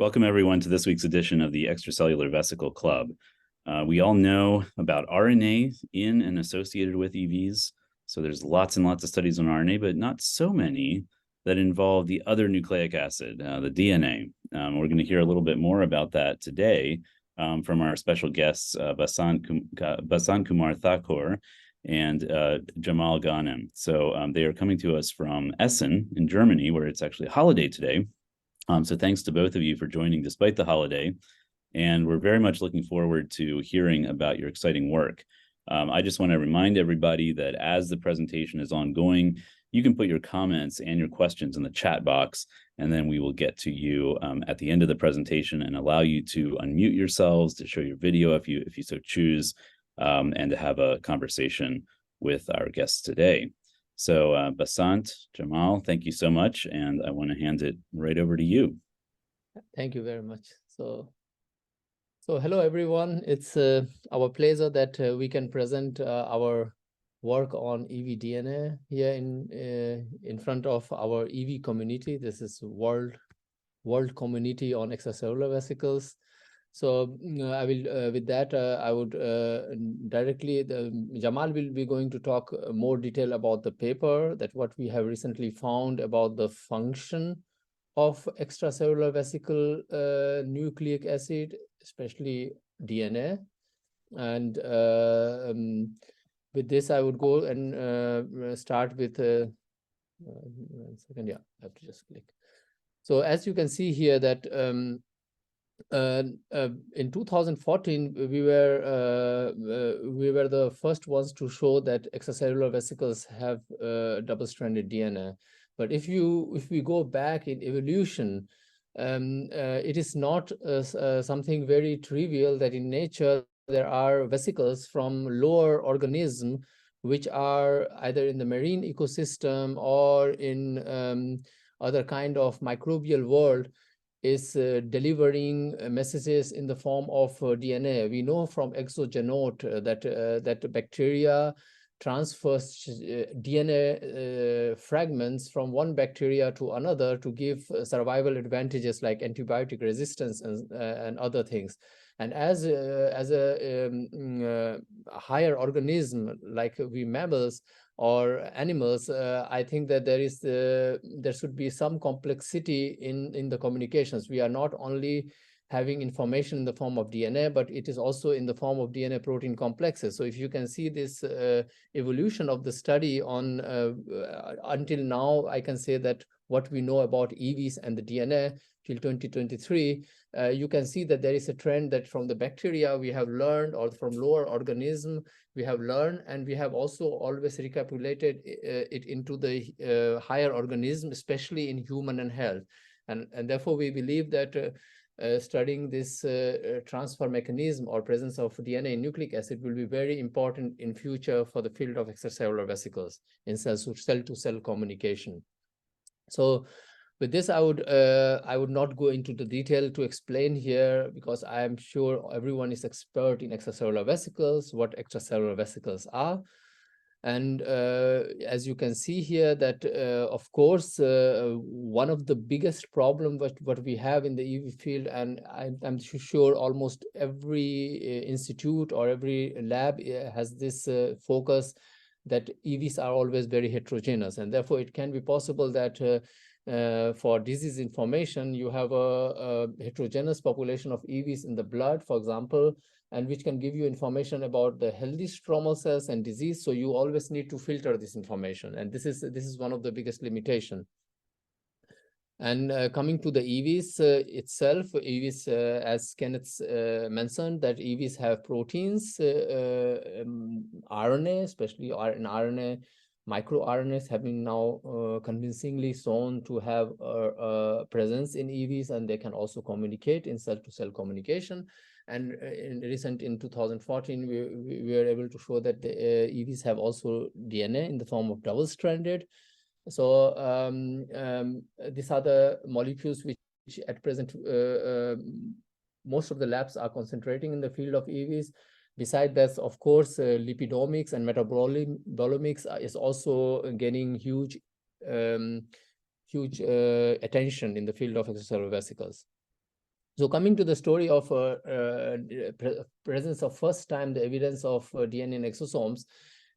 Welcome everyone to this week's edition of the Extracellular Vesicle Club. We all know about RNA in and associated with EVs. So there's lots and lots of studies on RNA, but not so many that involve the other nucleic acid, the DNA. We're going to hear a little bit more about that today from our special guests, Basant Kumar Thakur and Jamal Ghanam. So they are coming to us from Essen in Germany, where it's actually a holiday today. So thanks to both of you for joining despite the holiday. And we're very much looking forward to hearing about your exciting work. I just want to remind everybody that as the presentation is ongoing, you can put your comments and your questions in the chat box, and then we will get to you at the end of the presentation and allow you to unmute yourselves, to show your video if you so choose, and to have a conversation with our guests today. So Basant, Jamal, thank you so much, and I want to hand it right over to you. Thank you very much. So hello everyone. It's our pleasure that we can present our work on EV DNA here in front of our EV community. This is world community on extracellular vesicles. So I will with that I would directly Jamal will be going to talk more detail about the paper that what we have recently found about the function of extracellular vesicle nucleic acid, especially DNA. And with this I would go and start with 1 second. Yeah, I have to just click. So as you can see here that in 2014 we were the first ones to show that extracellular vesicles have double-stranded DNA. But if we go back in evolution, it is not something very trivial that in nature there are vesicles from lower organisms which are either in the marine ecosystem or in other kind of microbial world is delivering messages in the form of DNA. We know from exogenote that bacteria transfers DNA fragments from one bacteria to another to give survival advantages like antibiotic resistance and other things. And as a higher organism like we mammals or animals, I think that there should be some complexity in the communications. We are not only having information in the form of DNA, but it is also in the form of DNA protein complexes. So if you can see this evolution of the study on until now, I can say that what we know about EVs and the DNA till 2023, you can see that there is a trend that from the bacteria we have learned, or from lower organism we have learned, and we have also always recapitulated it into the higher organism, especially in human and health. And therefore we believe that studying this transfer mechanism or presence of DNA in nucleic acid will be very important in future for the field of extracellular vesicles in cell-to-cell communication. So with this, I would not go into the detail to explain here, because I am sure everyone is expert in extracellular vesicles, what extracellular vesicles are. And as you can see here that, of course, one of the biggest problem what we have in the EV field, and I'm sure almost every institute or every lab has this focus, that EVs are always very heterogeneous. And therefore, it can be possible that for disease information, you have a heterogeneous population of EVs in the blood, for example, and which can give you information about the healthy stromal cells and disease. So you always need to filter this information, and this is one of the biggest limitation. And coming to the EVs itself, EVs, as Kenneth mentioned, that EVs have proteins, RNA, especially in RNA, microRNAs have been now convincingly shown to have a presence in EVs, and they can also communicate in cell-to-cell communication. And in 2014, we were able to show that the EVs have also DNA in the form of double-stranded. So these are the molecules which at present most of the labs are concentrating in the field of EVs. Besides that, of course, lipidomics and metabolomics is also gaining huge attention in the field of extracellular vesicles. So coming to the story of presence of first time the evidence of DNA in exosomes,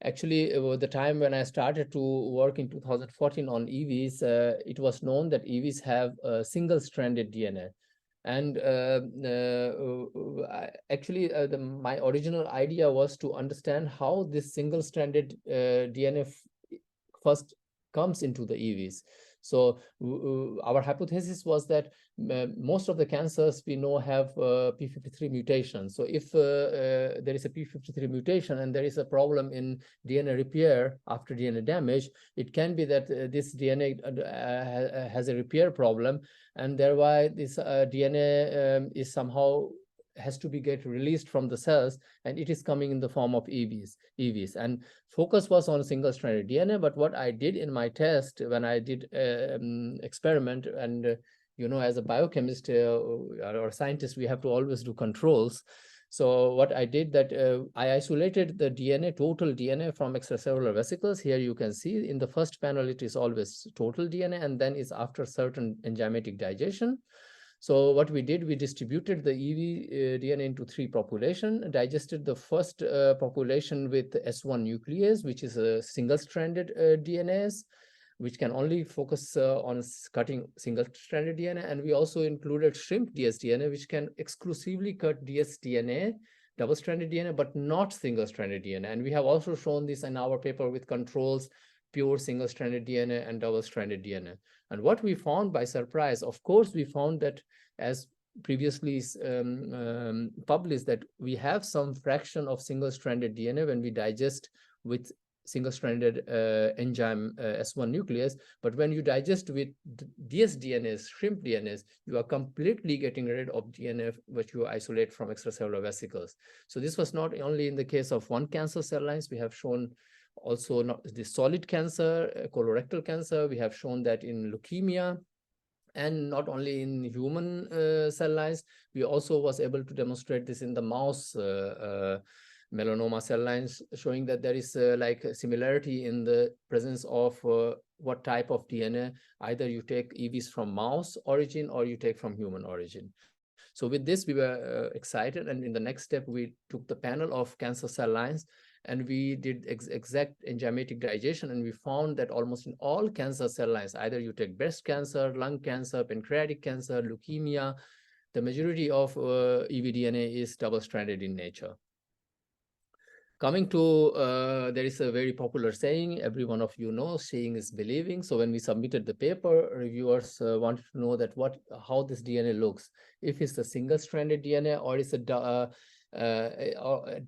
actually the time when I started to work in 2014 on EVs, it was known that EVs have single-stranded DNA. And actually, my original idea was to understand how this single-stranded DNA first comes into the EVs. So our hypothesis was that most of the cancers we know have p53 mutation. So if there is a p53 mutation and there is a problem in DNA repair after DNA damage, it can be that this DNA has a repair problem, and thereby this DNA is somehow has to be get released from the cells, and it is coming in the form of EVs. And focus was on single-stranded DNA. But what I did in my test when I did experiment, and you know, as a biochemist or scientist, we have to always do controls. So what I did that I isolated the DNA, total DNA from extracellular vesicles. Here you can see in the first panel, it is always total DNA, and then it's after certain enzymatic digestion. So what we did, we distributed the EV DNA into 3 populations, digested the first population with S1 nuclease, which is a single-stranded DNase, which can only focus on cutting single-stranded DNA. And we also included shrimp dsDNA, which can exclusively cut dsDNA, double-stranded DNA, but not single-stranded DNA. And we have also shown this in our paper with controls, pure single-stranded DNA and double-stranded DNA. And what we found by surprise, of course, we found that as previously published, that we have some fraction of single-stranded DNA when we digest with single-stranded enzyme S1 nuclease. But when you digest with dsDNase, shrimp DNase, you are completely getting rid of DNA which you isolate from extracellular vesicles. So this was not only in the case of one cancer cell lines. We have shown also not the solid cancer, colorectal cancer. We have shown that in leukemia, and not only in human cell lines. We also was able to demonstrate this in the mouse melanoma cell lines, showing that there is like a similarity in the presence of what type of DNA. Either you take EVs from mouse origin or you take from human origin. So with this, we were excited. And in the next step, we took the panel of cancer cell lines and we did exact enzymatic digestion. And we found that almost in all cancer cell lines, either you take breast cancer, lung cancer, pancreatic cancer, leukemia, the majority of evDNA is double-stranded in nature. Coming to, there is a very popular saying, every one of you knows, seeing is believing. So when we submitted the paper, reviewers wanted to know that how this DNA looks. If it's a single-stranded DNA or it's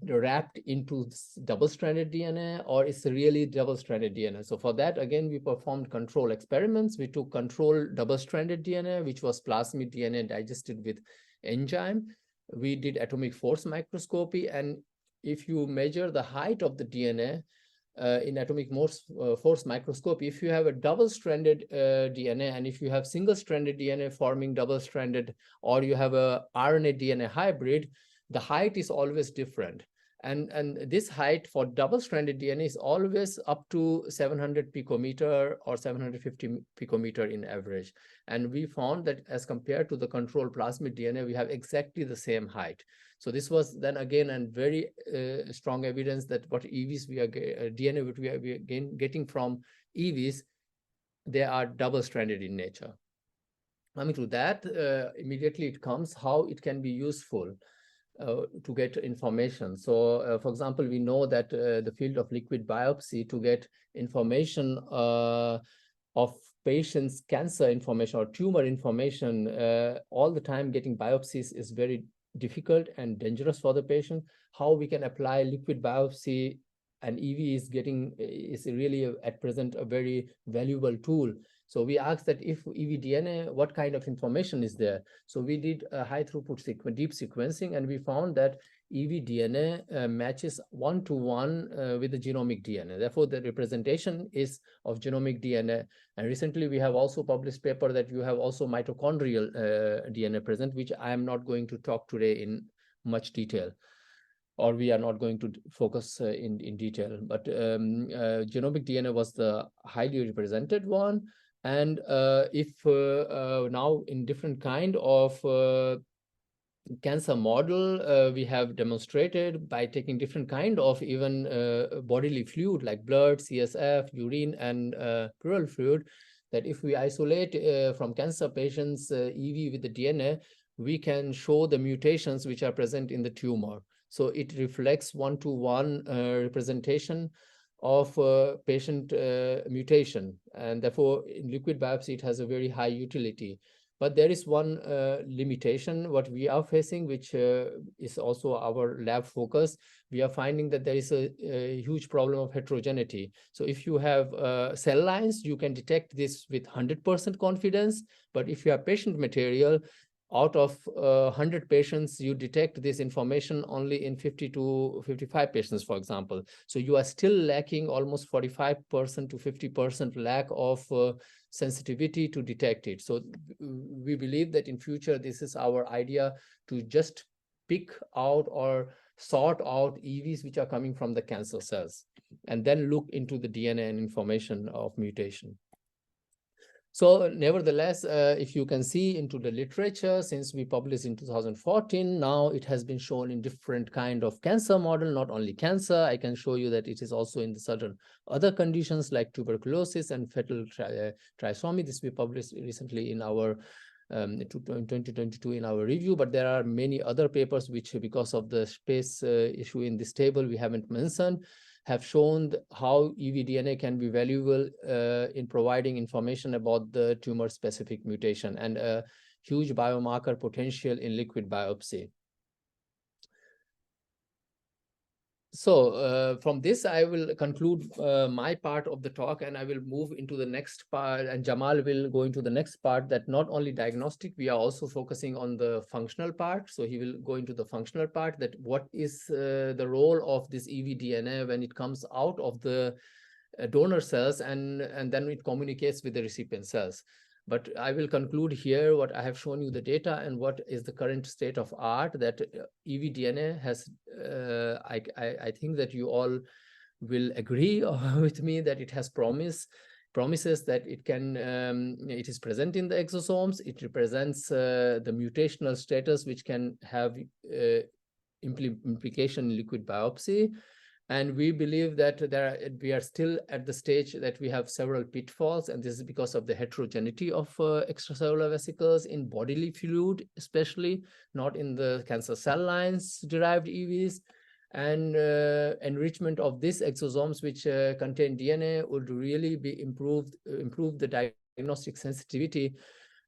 wrapped into double-stranded DNA, or it's really double-stranded DNA. So for that, again, we performed control experiments. We took control double-stranded DNA, which was plasmid DNA digested with enzyme. We did atomic force microscopy, and if you measure the height of the DNA in atomic force microscopy, if you have a double-stranded DNA, and if you have single-stranded DNA forming double-stranded, or you have a RNA DNA hybrid, the height is always different. And this height for double-stranded DNA is always up to 700 picometer or 750 picometer in average. And we found that as compared to the control plasmid DNA, we have exactly the same height. So this was then again and very strong evidence that what EVs we are DNA which we are getting from EVs, they are double-stranded in nature. Coming to that, immediately it comes how it can be useful to get information. So, for example, we know that the field of liquid biopsy, to get information of patients' cancer information or tumor information, all the time getting biopsies is very difficult and dangerous for the patient. How we can apply liquid biopsy and EV is really at present a very valuable tool. So we asked that if evDNA, what kind of information is there? So we did a high throughput deep sequencing, and we found that evDNA matches 1-to-1 with the genomic DNA. Therefore, the representation is of genomic DNA. And recently, we have also published paper that you have also mitochondrial DNA present, which I am not going to talk today in much detail, or we are not going to focus in detail. But genomic DNA was the highly represented one. And if now in different kind of cancer model, we have demonstrated by taking different kind of even bodily fluid like blood, CSF, urine, and pleural fluid, that if we isolate from cancer patients EV with the DNA, we can show the mutations which are present in the tumor. So it reflects one-to-one representation of patient mutation, and therefore in liquid biopsy it has a very high utility. But there is one limitation what we are facing, which is also our lab focus. We are finding that there is a huge problem of heterogeneity. So if you have cell lines, you can detect this with 100% confidence. But if you have patient material, out of 100 patients, you detect this information only in 50 to 55 patients, for example. So you are still lacking almost 45% to 50% lack of sensitivity to detect it. So we believe that in future, this is our idea, to just pick out or sort out EVs which are coming from the cancer cells, and then look into the DNA and information of mutation. So nevertheless, if you can see into the literature, since we published in 2014, now it has been shown in different kind of cancer model, not only cancer. I can show you that it is also in the certain other conditions like tuberculosis and fetal trisomy. This we published recently in our 2022 in our review, but there are many other papers which, because of the space issue in this table, we haven't mentioned, have shown how evDNA can be valuable in providing information about the tumor-specific mutation and a huge biomarker potential in liquid biopsy. So from this, I will conclude my part of the talk, and I will move into the next part, and Jamal will go into the next part, that not only diagnostic, we are also focusing on the functional part. So he will go into the functional part, that what is the role of this evDNA when it comes out of the donor cells and then it communicates with the recipient cells. But I will conclude here what I have shown you the data and what is the current state of art, that evDNA has, I think that you all will agree with me that it has promises that it can, it is present in the exosomes. It represents the mutational status, which can have implication in liquid biopsy. And we believe that we are still at the stage that we have several pitfalls, and this is because of the heterogeneity of extracellular vesicles in bodily fluid, especially not in the cancer cell lines derived EVs, and enrichment of these exosomes which contain DNA would really be improve the diagnostic sensitivity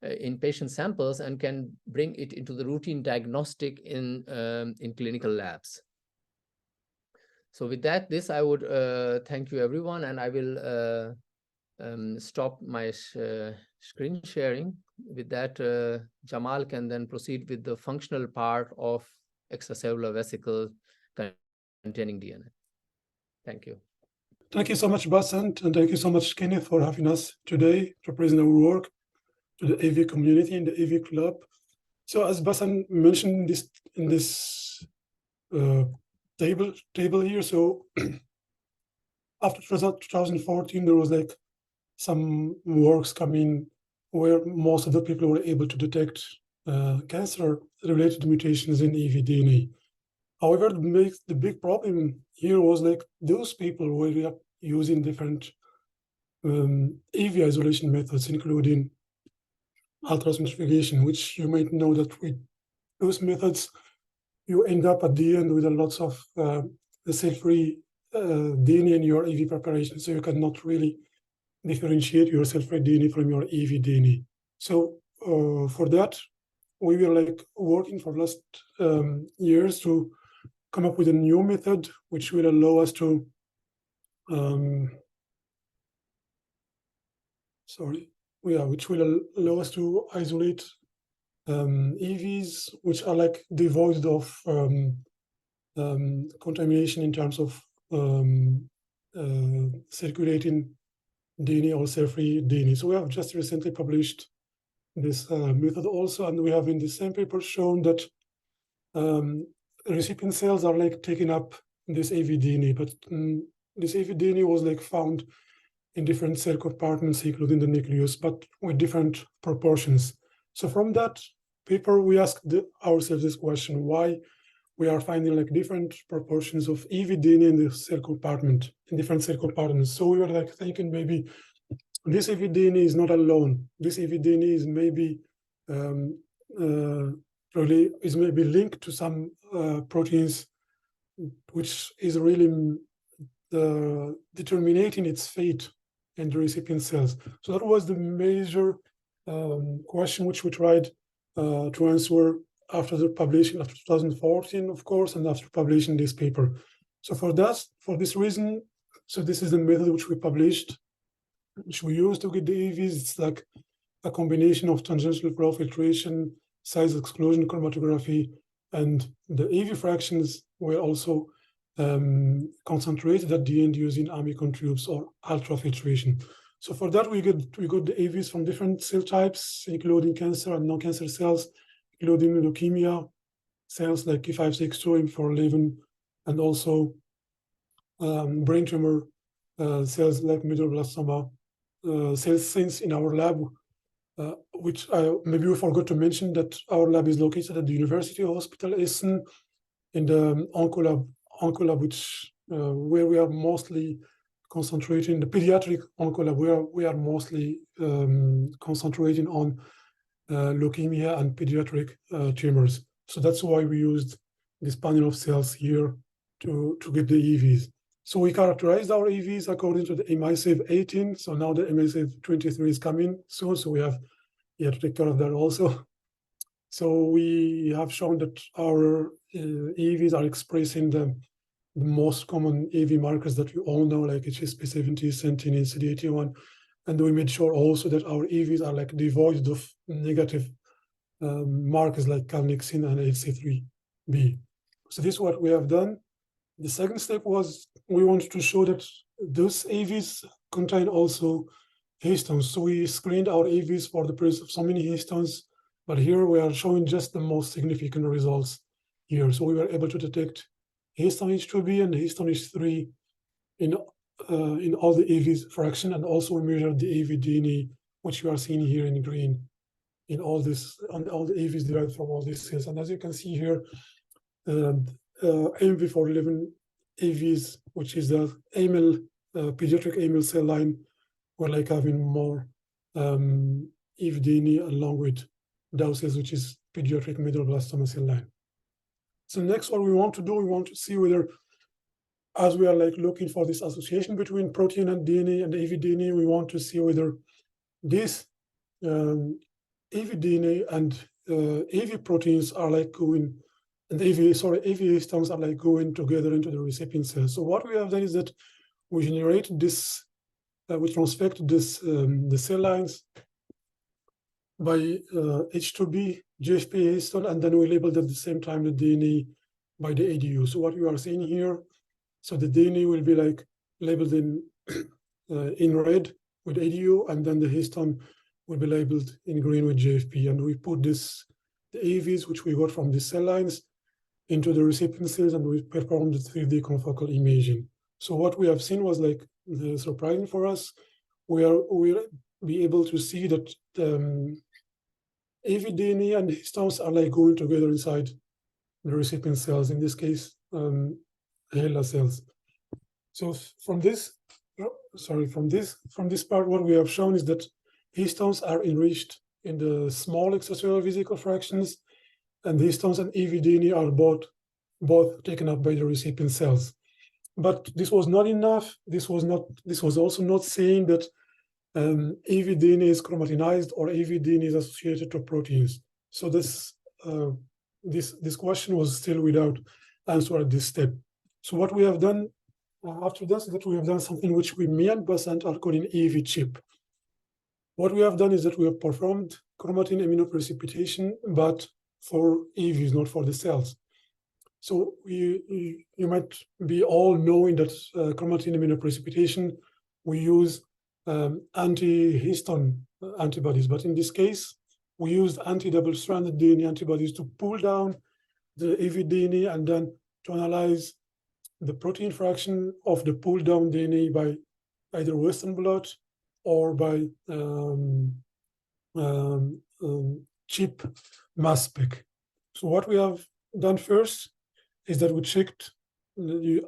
in patient samples and can bring it into the routine diagnostic in clinical labs. So with that, I would thank you everyone, and I will stop my screen sharing. With that, Jamal can then proceed with the functional part of extracellular vesicle containing DNA. Thank you. Thank you so much, Basant, and thank you so much, Kenneth, for having us today to present our work to the AV community and the AV club. So as Basant mentioned in this table here, so after 2014, there was like some works coming where most of the people were able to detect cancer-related mutations in evDNA. However, the big problem here was like those people were using different EV isolation methods, including ultracentrifugation, which you might know that with those methods, you end up at the end with a lots of the cell-free DNA in your EV preparation, so you cannot really differentiate your cell-free DNA from your EV DNA. So for that, we were like working for last years to come up with a new method which will allow us to which will allow us to isolate EVs which are like devoid of contamination in terms of circulating DNA or cell-free DNA. So we have just recently published this method also, and we have in the same paper shown that recipient cells are like taking up this AVDNA, but this AVDNA was like found in different cell compartments, including the nucleus, but with different proportions. So from that, paper, we asked ourselves this question: why we are finding like different proportions of EV-DNA in the cell compartment, in different cell compartments. So we were like thinking maybe this EV-DNA is not alone. This EV-DNA is maybe really is maybe linked to some proteins, which is really determining its fate in the recipient cells. So that was the major question which we tried to answer after the publication, after 2014, of course, and after publishing this paper. So for this reason, so this is the method which we published, which we use to get the EVs. It's like a combination of tangential flow filtration, size exclusion chromatography, and the EV fractions were also concentrated at the end using Amicon tubes or ultrafiltration. So for that, we got the EVs from different cell types, including cancer and non-cancer cells, including leukemia cells like E562, M411, and also brain tumor cells like medulloblastoma cells. Since in our lab, which maybe we forgot to mention, that our lab is located at the University Hospital Essen in the oncolab, which where we are mostly concentrating, the pediatric oncolab, where we are mostly concentrating on leukemia and pediatric tumors. So that's why we used this panel of cells here to get the EVs. So we characterized our EVs according to the MISAVE 18. So now the MISAVE 23 is coming soon, so we have to take care of that also. So we have shown that our EVs are expressing the most common EV markers that we all know, like HSP70, Sentinel, CD81. And we made sure also that our EVs are like devoid of negative markers like calnexin and HC3B. So this is what we have done. The second step was we wanted to show that those EVs contain also histones. So we screened our EVs for the presence of so many histones, but here we are showing just the most significant results here. So we were able to detect histone H2B and histone H3 in all the EVs fraction, and also we measured the EV DNA, which you are seeing here in green, in all this, on all the EVs derived from all these cells. And as you can see here, MV411 EVs, which is the AML, pediatric AML cell line, were like having more EV DNA along with DAO cells, which is pediatric medulloblastoma cell line. So next, what we want to do, we want to see whether, as we are like looking for this association between protein and DNA and EV DNA, we want to see whether this EV DNA and EV proteins are like going, and EV histones are like going together into the recipient cell. So what we have done is that we generate this, we transfect this, the cell lines by H2B, GFP histone, and then we labeled at the same time the DNA by the ADU. So what you are seeing here, so the DNA will be like labeled in red with ADU, and then the histone will be labeled in green with GFP. And we put this, the AVs, which we got from the cell lines, into the recipient cells, and we performed the 3D confocal imaging. So what we have seen was like surprising for us. We'll be able to see that AV DNA and histones are like going together inside the recipient cells, in this case, HeLa cells. So from this part, what we have shown is that histones are enriched in the small extracellular vesicle fractions, and the histones and EV DNA are both taken up by the recipient cells. But this was not enough. This was also not saying that EV DNA is chromatinized or EV DNA is associated to proteins. So this question was still without answer at this step. So what we have done after this is that we have done something which me and Basant are calling EV chip. What we have done is that we have performed chromatin immunoprecipitation, but for EVs, not for the cells. So you might be all knowing that chromatin immunoprecipitation, we use anti-histone antibodies, but in this case, we used anti-double-stranded DNA antibodies to pull down the EV DNA and then to analyze the protein fraction of the pulled down DNA by either Western blot or by cheap mass spec. So what we have done first is that we checked,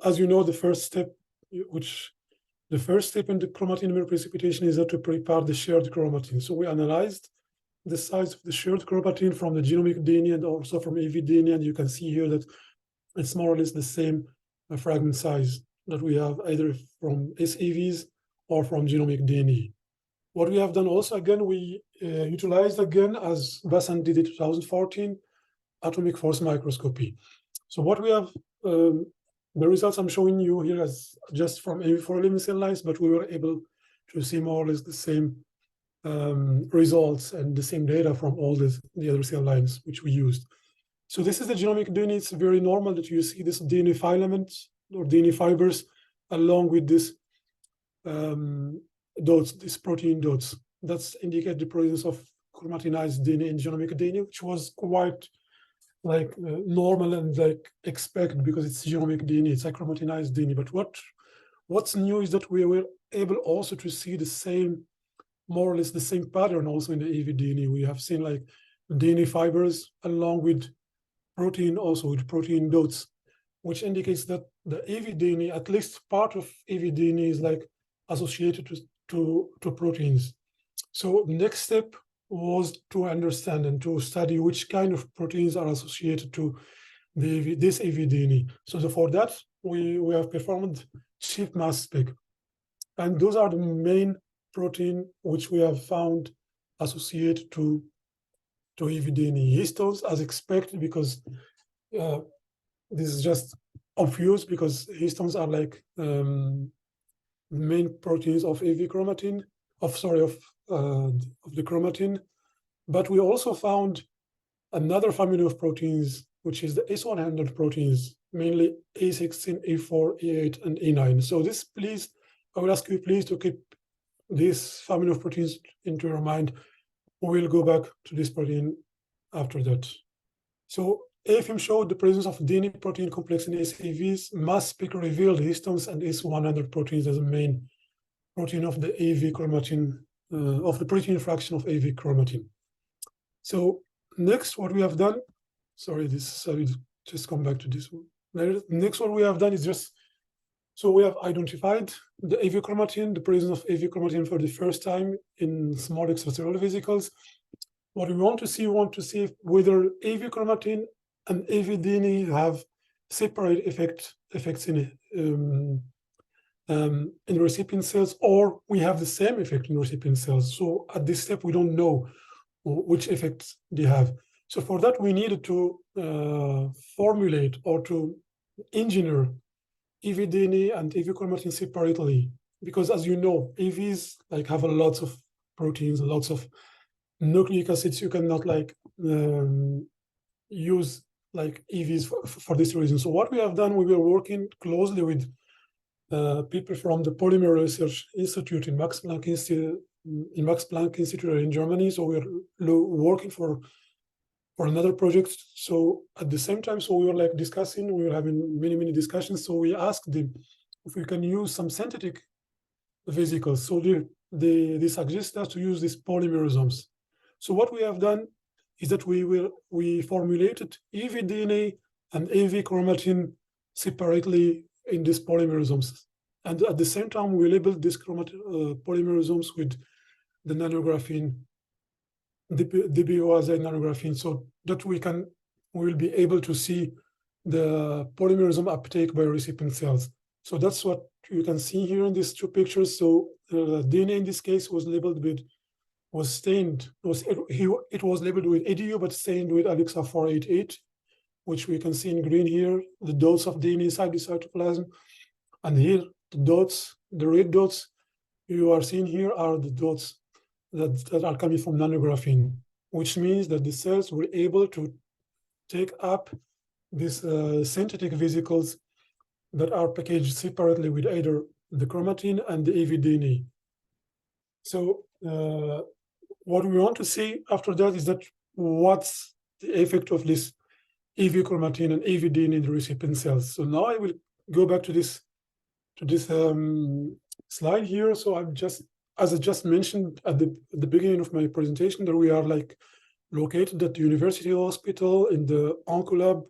as you know, the first step in the chromatin precipitation is that to prepare the shared chromatin. So we analyzed the size of the shared chromatin from the genomic DNA and also from AV DNA, and you can see here that it's more or less the same fragment size that we have either from SAVs or from genomic DNA. What we have done also, again, we utilized again, as Basant did in 2014, atomic force microscopy. So what we have, the results I'm showing you here as just from AV4 living cell lines, but we were able to see more or less the same results and the same data from all the other cell lines which we used. So this is the genomic DNA. It's very normal that you see this DNA filaments or DNA fibers along with this dots, these protein dots. That's indicate the presence of chromatinized DNA in genomic DNA, which was quite like normal and like expected because it's genomic DNA, it's a chromatinized DNA. But what's new is that we were able also to see the same, more or less the same pattern also in the AV DNA. We have seen like DNA fibers along with protein, also with protein dots, which indicates that the AV DNA, at least part of AV DNA, is like associated to proteins. So the next step was to understand and to study which kind of proteins are associated to this AV DNA. So for that, we have performed cheap mass spec. And those are the main protein which we have found associated to AV DNA. Histones, as expected, because this is just obvious, because histones are like main proteins of AV chromatin, of the chromatin. But we also found another family of proteins, which is the S100 proteins, mainly A16, A4, A8, and A9. So this, please, I will ask you please to keep this family of proteins into your mind. We will go back to this protein after that. So AFM showed the presence of DNA protein complex in SAVs. Mass spec revealed histones and S100 proteins as a main protein of the AV chromatin, of the protein fraction of AV chromatin. So next, what we have done, sorry, this I will just come back to this one. Next, what we have done is just, so we have identified the AV chromatin, the presence of AV chromatin for the first time in small extracellular vesicles. What we want to see whether AV chromatin and AV DNA have separate effects in recipient cells, or we have the same effect in recipient cells. So at this step, we don't know which effects they have. So for that, we needed to formulate or to engineer AV DNA and AV chromatin separately, because as you know, AVs like have a lot of proteins, lots of nucleic acids. You cannot like use like AVs for this reason. So what we have done, we were working closely with people from the Polymer Research Institute in Max Planck Institute in Germany. So we're working for another project. So at the same time, so we were like discussing, we were having many discussions. So we asked them if we can use some synthetic vesicles. So they suggest us to use these polymerosomes. So what we have done is that we formulated AV DNA and AV chromatin separately in these polymerosomes. And at the same time, we labeled these polymerosomes with the nanographene, DBOAZ nanographene, so that we will be able to see the polymerosome uptake by recipient cells. So that's what you can see here in these two pictures. So DNA in this case was labeled with, it was labeled with ADU, but stained with ALIXA 488, which we can see in green here, the dots of DNA inside the cytoplasm. And here, the dots, the red dots you are seeing here are the dots that are coming from nanographene, which means that the cells were able to take up these synthetic vesicles that are packaged separately with either the chromatin and the AV DNA. So what we want to see after that is that what's the effect of this AV chromatin and AV DNA in the recipient cells. So now I will go back to this slide here. So I'm just, as I just mentioned at the beginning of my presentation, that we are like located at the university hospital in the oncolab,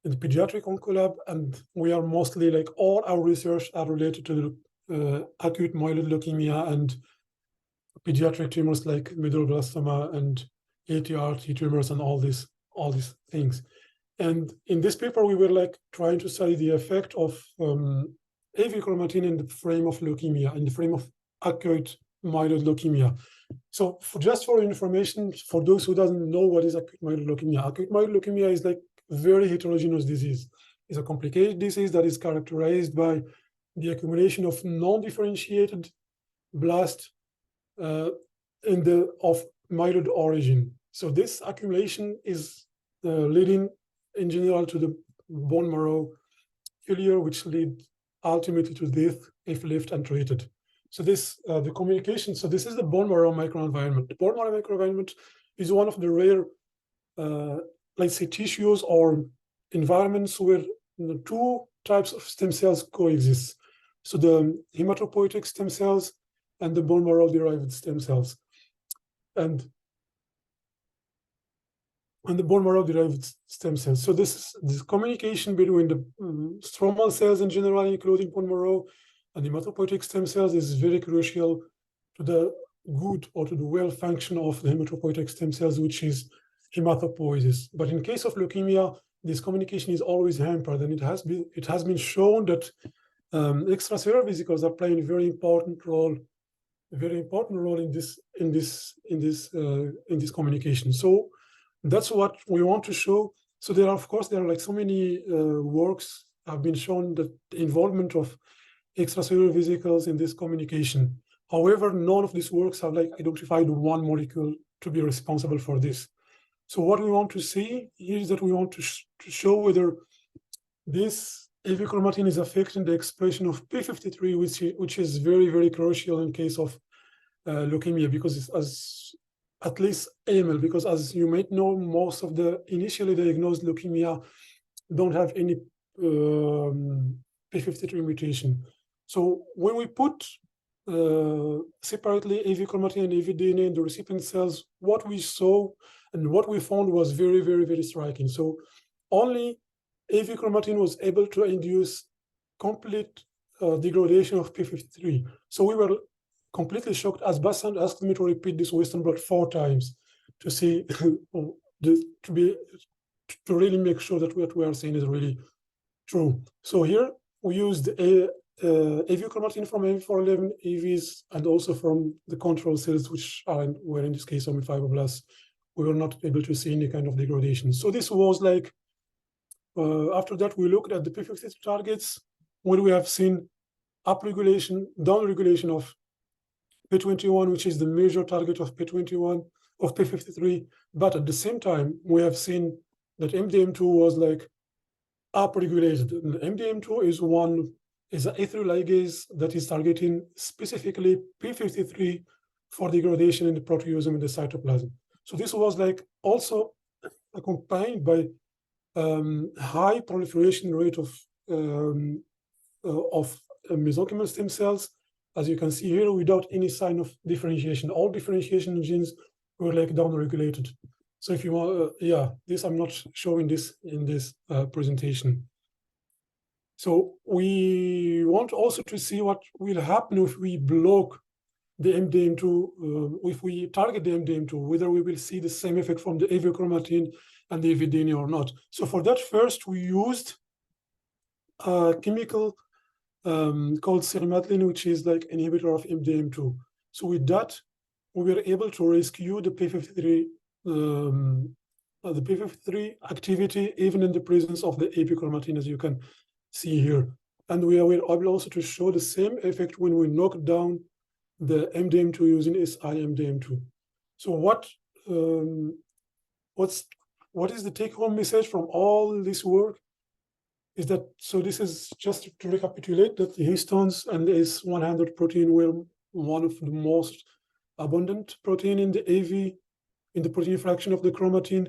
in the pediatric oncolab, and we are mostly like all our research are related to the acute myeloid leukemia and pediatric tumors like medulloblastoma and ATRT tumors and all these things. And in this paper, we were like trying to study the effect of AV chromatin in the frame of leukemia, in the frame of acute myeloid leukemia. So just for information, for those who doesn't know what is acute myeloid leukemia is like very heterogeneous disease. It's a complicated disease that is characterized by the accumulation of non-differentiated blast of myeloid origin. So this accumulation is leading in general to the bone marrow failure, which lead ultimately to death if left untreated. So this, the communication, so this is the bone marrow microenvironment. The bone marrow microenvironment is one of the rare, let's say, tissues or environments where the two types of stem cells coexist. So the hematopoietic stem cells and the bone marrow derived stem cells. And the bone marrow derived stem cells. So this communication between the stromal cells in general, including bone marrow, and hematopoietic stem cells is very crucial to the good or to the well function of the hematopoietic stem cells, which is hematopoiesis. But in case of leukemia, this communication is always hampered, and it has been shown that extracellular vesicles are playing a very important role in this communication. So that's what we want to show. So there are like so many works have been shown that the involvement of extracellular vesicles in this communication. However, none of these works have like identified one molecule to be responsible for this. So what we want to see here is that we want to show whether this AV chromatin is affecting the expression of P53, which is very, very crucial in case of leukemia, because it's at least AML, because as you might know, most of the initially diagnosed leukemia don't have any P53 mutation. So when we put separately AV chromatin and AV DNA in the recipient cells, what we saw and what we found was very, very, very striking. So only AV chromatin was able to induce complete degradation of P53. So we were completely shocked as Basant asked me to repeat this Western blot 4 times to see, to really make sure that what we are saying is really true. So here we used AV chromatin from AV411 AVs and also from the control cells, which were in this case only fibroblasts. We were not able to see any kind of degradation. So this was like, after that, we looked at the P53 targets, where we have seen upregulation, downregulation of P21, which is the major target of P21, of P53. But at the same time, we have seen that MDM2 was like upregulated. And MDM2 is an A3 ligase that is targeting specifically P53 for degradation in the proteasome in the cytoplasm. So this was like also accompanied by high proliferation rate of mesenchymal stem cells, as you can see here, without any sign of differentiation. All differentiation genes were like downregulated. So if you want, this I'm not showing this in this presentation. So we want also to see what will happen if we block the MDM2, if we target the MDM2, whether we will see the same effect from the AV chromatin and the AV DNA or not. So for that, first we used a chemical called cerematlin, which is like an inhibitor of MDM2. So with that, we were able to rescue the P53 activity, even in the presence of the AV chromatin, as you can see here. And we are able also to show the same effect when we knock down the MDM2 using SI-MDM2. So what is the take-home message from all this work? Is that, so this is just to recapitulate that the histones and the S100 protein were one of the most abundant protein in the AV, in the protein fraction of the chromatin.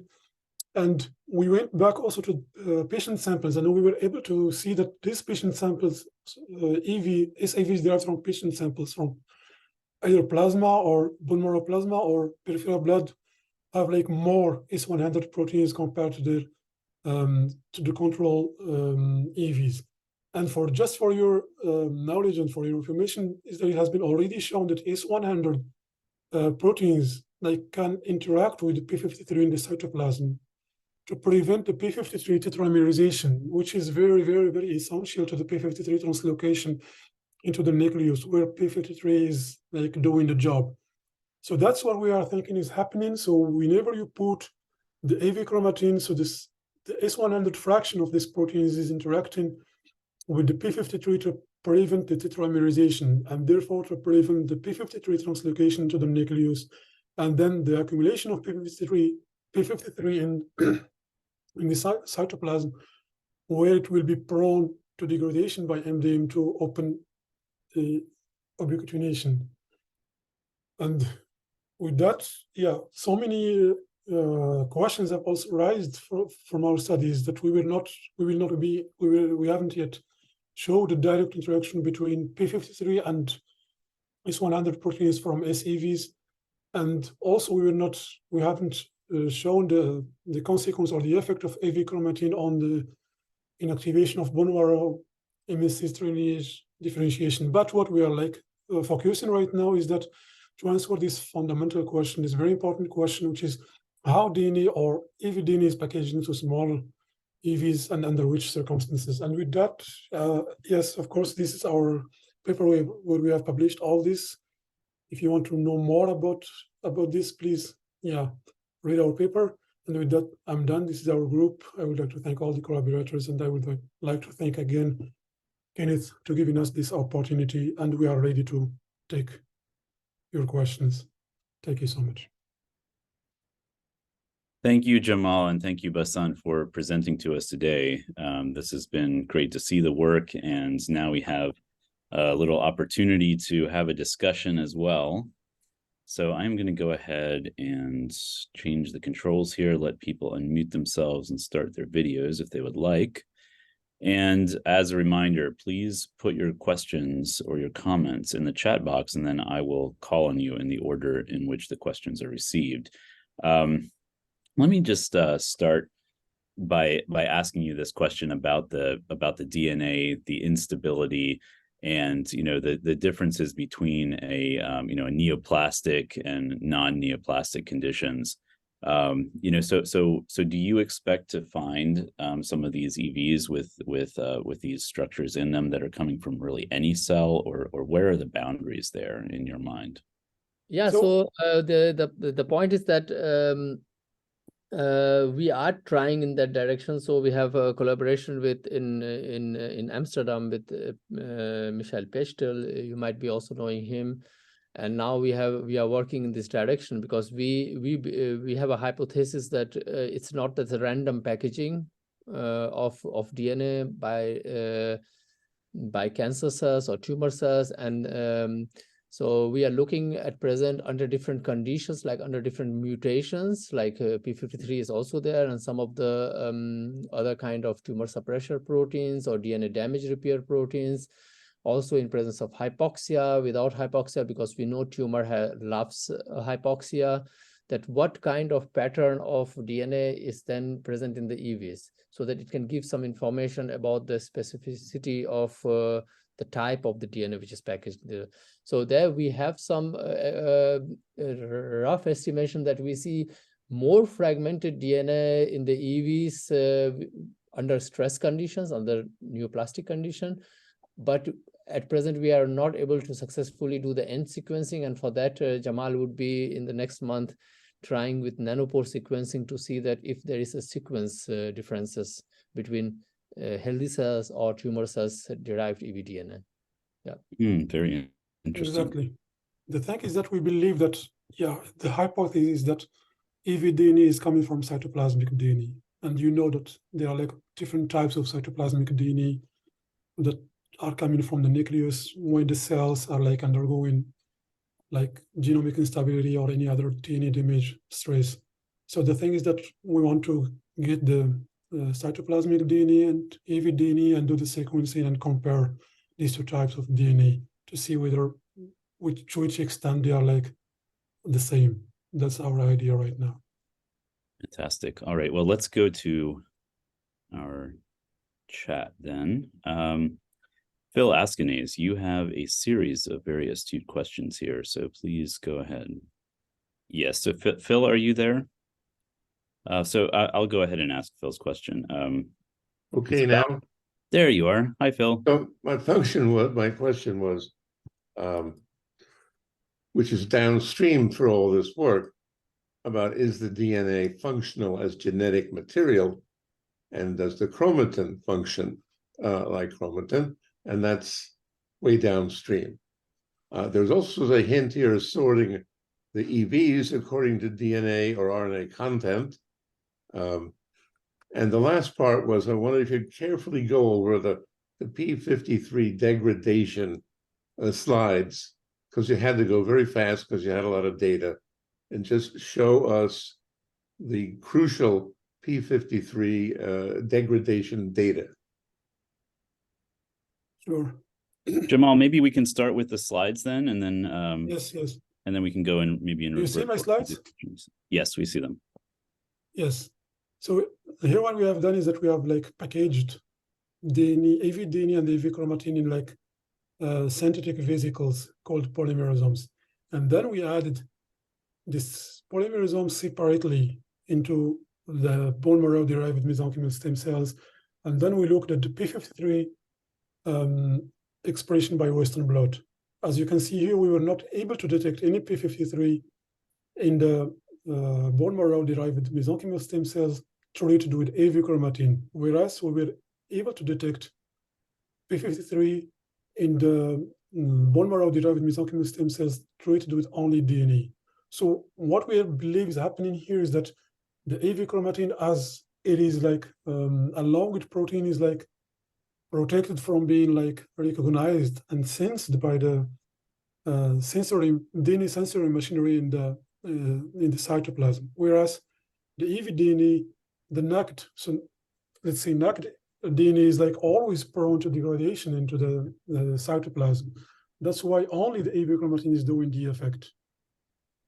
And we went back also to patient samples, and we were able to see that these patient samples, SAVs derived from patient samples from either plasma or bone marrow plasma or peripheral blood, have like more S100 proteins compared to the control EVs. And just for your knowledge and for your information, is that it has been already shown that S100 proteins can interact with the p53 in the cytoplasm to prevent the p53 tetramerization, which is very, very, very essential to the p53 translocation into the nucleus, where p53 is doing the job. So that's what we are thinking is happening. So whenever you put the AV chromatin, so the S100 fraction of this protein is interacting with the p53 to prevent the tetramerization, and therefore to prevent the p53 translocation to the nucleus, and then the accumulation of p53 in the cytoplasm, where it will be prone to degradation by MDM to open the ubiquitination. And with that, yeah, so many questions have also raised from our studies that we haven't yet showed the direct interaction between p53 and S100 proteins from SEVs, and also we haven't shown the consequence or the effect of AV chromatin on the inactivation of bone marrow MSC lineage differentiation. But what we are focusing right now is that to answer this fundamental question, this very important question, which is how DNA or AV DNA is packaged into small EVs and under which circumstances. And with that, yes, of course, this is our paper where we have published all this. If you want to know more about this, please, yeah, read our paper. And with that, I'm done. This is our group. I would like to thank all the collaborators, and I would like to thank again Kenneth to giving us this opportunity, and we are ready to take your questions. Thank you so much. Thank you, Jamal, and thank you, Basant, for presenting to us today. This has been great to see the work, and now we have a little opportunity to have a discussion as well. So I'm going to go ahead and change the controls here, let people unmute themselves and start their videos if they would like. And as a reminder, please put your questions or your comments in the chat box, and then I will call on you in the order in which the questions are received. Let me just start by asking you this question about the DNA, the instability, and the differences between a neoplastic and non-neoplastic conditions. So do you expect to find some of these EVs with these structures in them that are coming from really any cell, or where are the boundaries there in your mind? Yeah. So the point is that we are trying in that direction. So we have a collaboration with in Amsterdam with Michael Pechtel. You might be also knowing him. And now we are working in this direction because we have a hypothesis that it's not that the random packaging of DNA by cancer cells or tumor cells, and so we are looking at present under different conditions, like under different mutations, like p53 is also there, and some of the other kind of tumor suppressor proteins or DNA damage repair proteins. Also in presence of hypoxia, without hypoxia, because we know tumor loves hypoxia, that what kind of pattern of DNA is then present in the EVs, so that it can give some information about the specificity of the type of the DNA which is packaged there. So there we have some rough estimation that we see more fragmented DNA in the EVs under stress conditions, under neoplastic condition. But at present, we are not able to successfully do the end sequencing. And for that, Jamal would be in the next month trying with nanopore sequencing to see that if there is a sequence differences between healthy cells or tumor cells derived evDNA. Yeah. Very interesting. Exactly. The thing is that we believe that, yeah, the hypothesis is that evDNA is coming from cytoplasmic DNA. And you know that there are different types of cytoplasmic DNA that are coming from the nucleus when the cells are undergoing genomic instability or any other DNA damage stress. So the thing is that we want to get the cytoplasmic DNA and evDNA and do the sequencing and compare these two types of DNA to see whether to which extent they are the same. That's our idea right now. Fantastic. All right. Well, let's go to our chat then. Phil Askanase, you have a series of very astute questions here, so please go ahead. Yes. So Phil, are you there? So I'll go ahead and ask Phil's question. Okay, now. There you are. Hi, Phil. So my question was, which is downstream for all this work, about is the DNA functional as genetic material, and does the chromatin function like chromatin? And that's way downstream. There's also a hint here of sorting the EVs according to DNA or RNA content. And the last part was, I wonder if you'd carefully go over the P53 degradation slides, because you had to go very fast because you had a lot of data, and just show us the crucial P53 degradation data. Sure. Jamal, maybe we can start with the slides then, and then Yes. and then we can go in maybe in. Do you see my slides? Yes, we see them. Yes. So here what we have done is that we have like packaged DNA, AV DNA and AV chromatin in like synthetic vesicles called polymerosomes. And then we added this polymerosome separately into the bone marrow derived mesenchymal stem cells. And then we looked at the P53 expression by Western blot. As you can see here, we were not able to detect any P53 in the bone marrow derived mesenchymal stem cells treated with AV chromatin, whereas we were able to detect P53 in the bone marrow derived mesenchymal stem cells treated with only DNA. So what we believe is happening here is that the AV chromatin, as it is like along with protein, is like protected from being like recognized and sensed by the DNA sensory machinery in the cytoplasm. Whereas the EV-DNA, the NACD, so let's say NACD DNA is like always prone to degradation into the cytoplasm. That's why only the AV chromatin is doing the effect.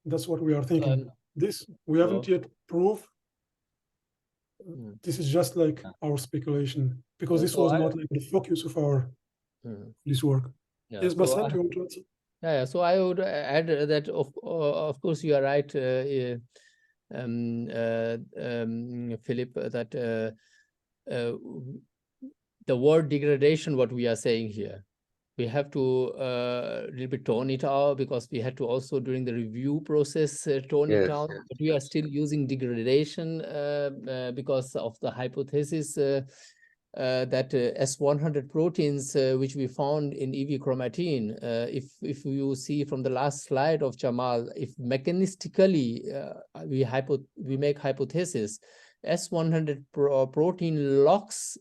That's what we are thinking. This we haven't yet proved. This is just like our speculation, because this was not like the focus of our this work. Yeah, yes, Basant, you want to answer? Yeah, so I would add that of course you are right, Philip, that the word degradation, what we are saying here, we have to a little bit tone it out, because we had to also during the review process tone it down. But we are still using degradation because of the hypothesis that S100 proteins which we found in EV chromatin, if you see from the last slide of Jamal, if mechanistically we make hypothesis, S100 protein locks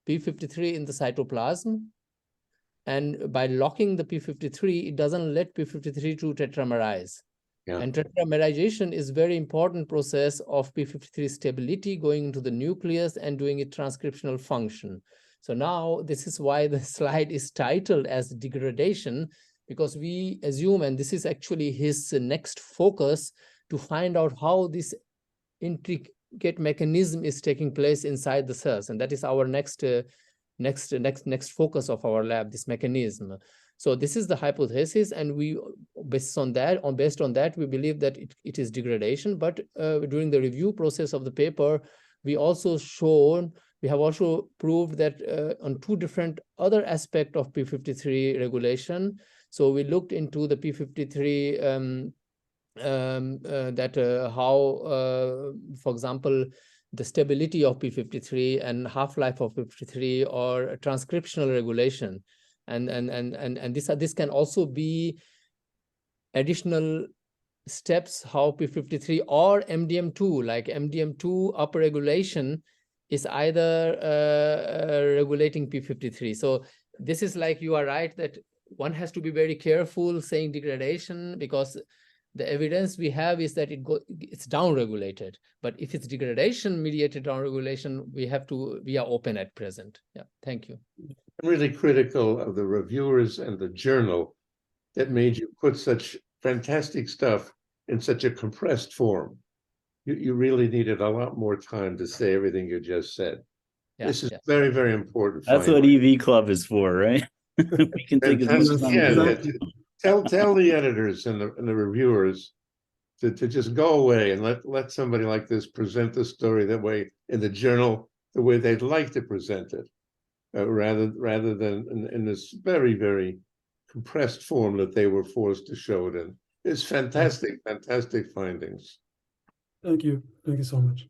P53 in the cytoplasm, and by locking the P53, it doesn't let P53 to tetramerize. Yeah. And tetramerization is very important process of P53 stability going into the nucleus and doing its transcriptional function. So now this is why the slide is titled as degradation, because we assume, and this is actually his next focus, to find out how this intricate mechanism is taking place inside the cells. And that is our next focus of our lab, this mechanism. So this is the hypothesis, and we based on that we believe that it is degradation. But during the review process of the paper, we have also proved that on two different other aspects of P53 regulation. So we looked into the P53 how for example the stability of P53 and half-life of P53 or transcriptional regulation. And this can also be additional steps how P53 or MDM2, like MDM2 upregulation is either regulating P53. So this is like, you are right that one has to be very careful saying degradation, because the evidence we have is that it's downregulated. But if it's degradation mediated downregulation, we are open at present. Yeah, thank you. I'm really critical of the reviewers and the journal that made you put such fantastic stuff in such a compressed form. you really needed a lot more time to say everything you just said. Yeah, This is yeah. very, very important. That's what EV Club is for, right? We can take as much Fantastic. time Yeah, as we Exactly. tell the editors and the reviewers to just go away and let somebody like this present the story that way in the journal, the way they'd like to present it, rather than in this very, very compressed form that they were forced to show it in. It's fantastic, fantastic findings. Thank you. Thank you so much.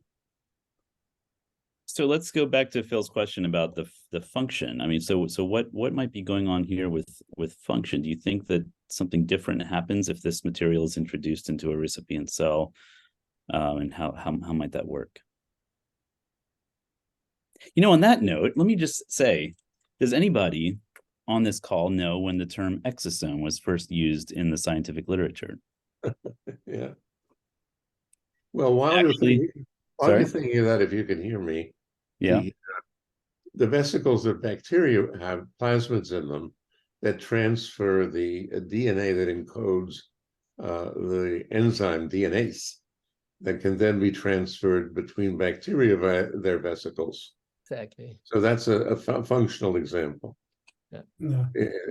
So let's go back to Phil's question about the function. I mean, so what might be going on here with function? Do you think that something different happens if this material is introduced into a recipient cell, and how might that work? You know, on that note, let me just say, does anybody on this call know when the term exosome was first used in the scientific literature? Yeah. Well, while you're thinking of that, if you can hear me, Yeah. The vesicles of bacteria have plasmids in them that transfer the DNA that encodes the enzyme DNase that can then be transferred between bacteria via their vesicles. Exactly. So that's a functional example. Yeah.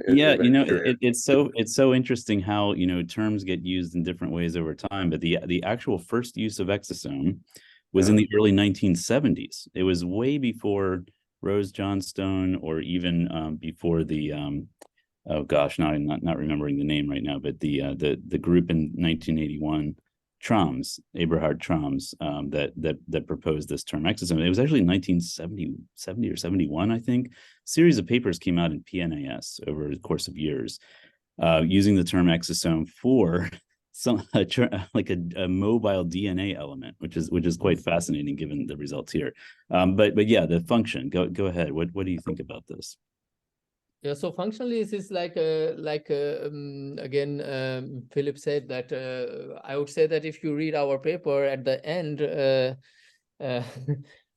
Yeah, you know, it's so interesting how, you know, terms get used in different ways over time, but the actual first use of exosome was in the early 1970s. It was way before Rose Johnstone, or even before the oh gosh, now I'm not remembering the name right now, but the group in 1981, Troms, Eberhard Troms, that proposed this term exosome. It was actually 1970 or 71, I think. A series of papers came out in PNAS over the course of years, using the term exosome for like a mobile DNA element, which is quite fascinating given the results here. But yeah, the function. Go ahead. What do you think about this? Yeah, so functionally, this is like again, Philip said that I would say that if you read our paper at the end,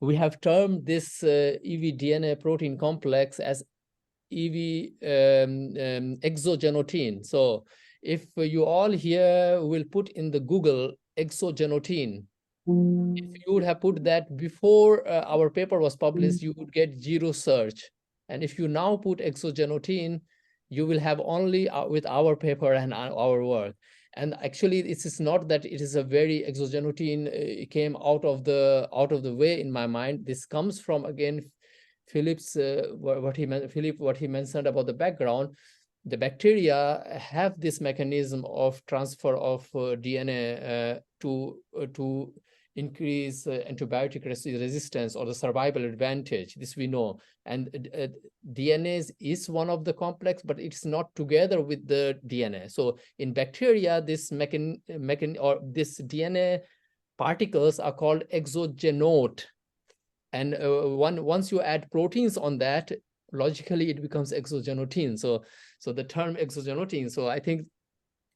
we have termed this EV-DNA protein complex as EV exogenotin. So if you all here will put in the Google exogenotin, if you would have put that before our paper was published, you would get 0 search. And if you now put exogenotin, you will have only with our paper and our work. And actually, it is not that it is a very exogenotin came out of the way in my mind. This comes from, again, Philip's what he mentioned about the background. The bacteria have this mechanism of transfer of DNA to increase antibiotic resistance or the survival advantage. This we know. And DNA is one of the complex, but it's not together with the DNA. So in bacteria, this this DNA particles are called exogenote. And once you add proteins on that, logically it becomes exogenotin. So the term exogenotin. So I think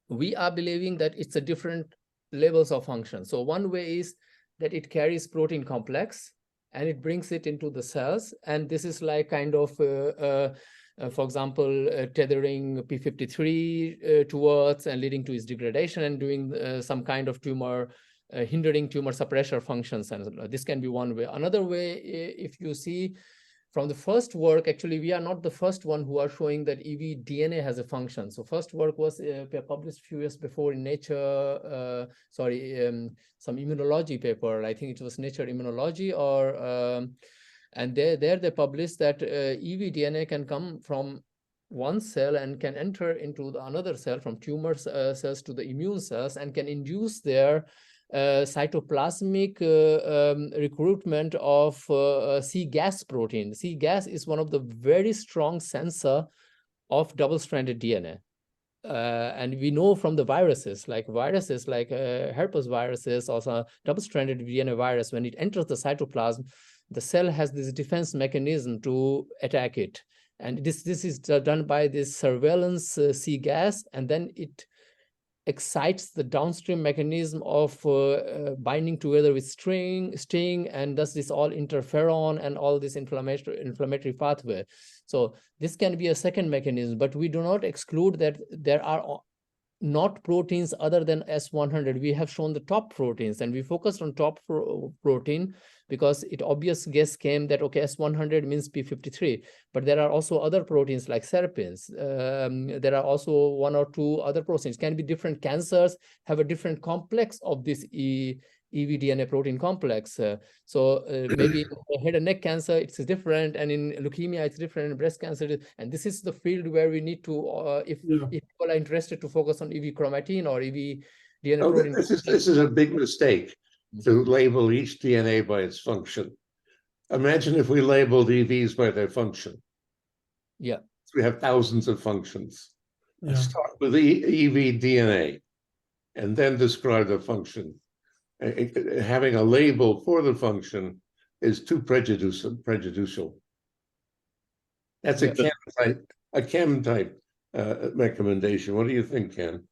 we are believing that it's a different levels of function. So one way is that it carries protein complex and it brings it into the cells. And this is like kind of, for example, tethering P53 towards and leading to its degradation and doing some kind of tumor, hindering tumor suppressor functions. And this can be one way. Another way, if you see from the first work, actually, we are not the first one who are showing that EV-DNA has a function. So first work was published a few years before in Nature, some immunology paper. I think it was Nature Immunology, or and there they published that EV-DNA can come from one cell and can enter into the another cell, from tumor cells to the immune cells, and can induce their cytoplasmic recruitment of C-gas protein. C-gas is one of the very strong sensor of double-stranded DNA. And we know from the viruses like herpes viruses, also double-stranded DNA virus, when it enters the cytoplasm, the cell has this defense mechanism to attack it. And this is done by this surveillance C-gas, and then it excites the downstream mechanism of binding together with sting, and does this all interferon and all this inflammatory pathway. So this can be a second mechanism, but we do not exclude that there are not proteins other than S100. We have shown the top proteins, and we focused on top protein because it obvious guess came that, okay, S100 means P53, but there are also other proteins like serpins. There are also one or two other proteins. Can be different cancers, have a different complex of this EV-DNA protein complex. Maybe in head and neck cancer, it's different, and in leukemia, it's different, in breast cancer. And this is the field where we need to, if people are interested, to focus on EV chromatin or EV DNA protein. This is a big mistake to label each DNA by its function. Imagine if we labeled EVs by their function. Yeah. We have thousands of functions. Let's start with the EV DNA and then describe the function. Having a label for the function is too prejudicial. That's a chem type recommendation. What do you think, Ken?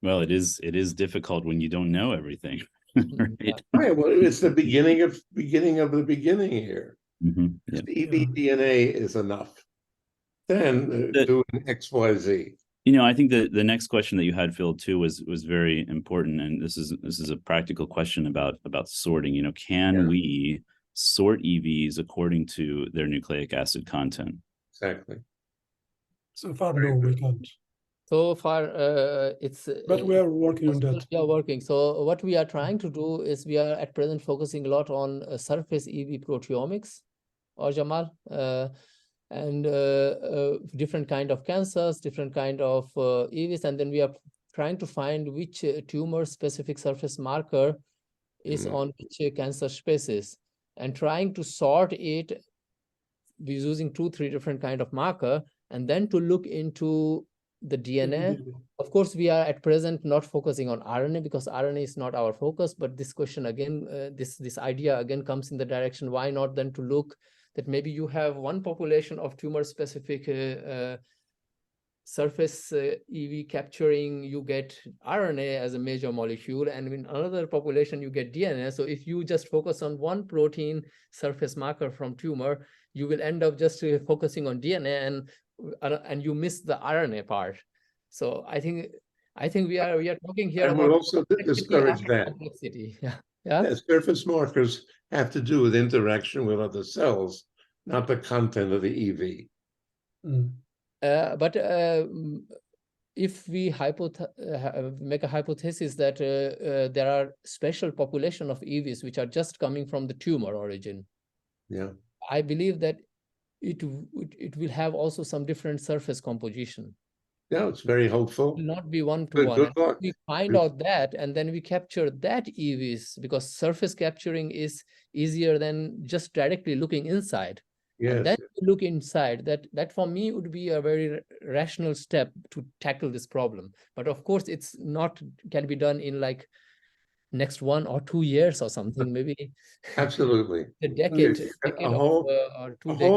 Well, it is difficult when you don't know everything. Right? Right. Well, it's the beginning of the beginning here. Yeah. EV DNA is enough. Then doing XYZ. I think that the next question that you had, Phil, too, was very important, and this is a practical question about sorting. Can we sort EVs according to their nucleic acid content? Exactly. So far, no, we can't. So far, it's. But we are working on that. We are working. So what we are trying to do is we are at present focusing a lot on surface EV proteomics, or Jamal. And different kind of cancers, different kind of EVs, and then we are trying to find which tumor-specific surface marker is on which cancer species, and trying to sort it using 2-3 different kind of marker, and then to look into the DNA. Of course, we are at present not focusing on RNA because RNA is not our focus, but this question again, this idea again comes in the direction, why not then to look that maybe you have one population of tumor-specific surface EV capturing, you get RNA as a major molecule, and in another population, you get DNA. So if you just focus on one protein surface marker from tumor, you will end up just focusing on DNA, and you miss the RNA part. So I think we are talking here and about we'll also discourage that. Complexity. Yeah. Surface markers have to do with interaction with other cells, not the content of the EV. But if we make a hypothesis that there are special population of EVs which are just coming from the tumor origin, I believe that it will have also some different surface composition. Yeah, it's very hopeful. It will not be one-to-one. We find out that, and then we capture that EVs, because surface capturing is easier than just directly looking inside. Yes. And then look inside. That for me would be a very rational step to tackle this problem. But of course, it's not can be done in like next 1 or 2 years or something. Maybe absolutely a decade, a whole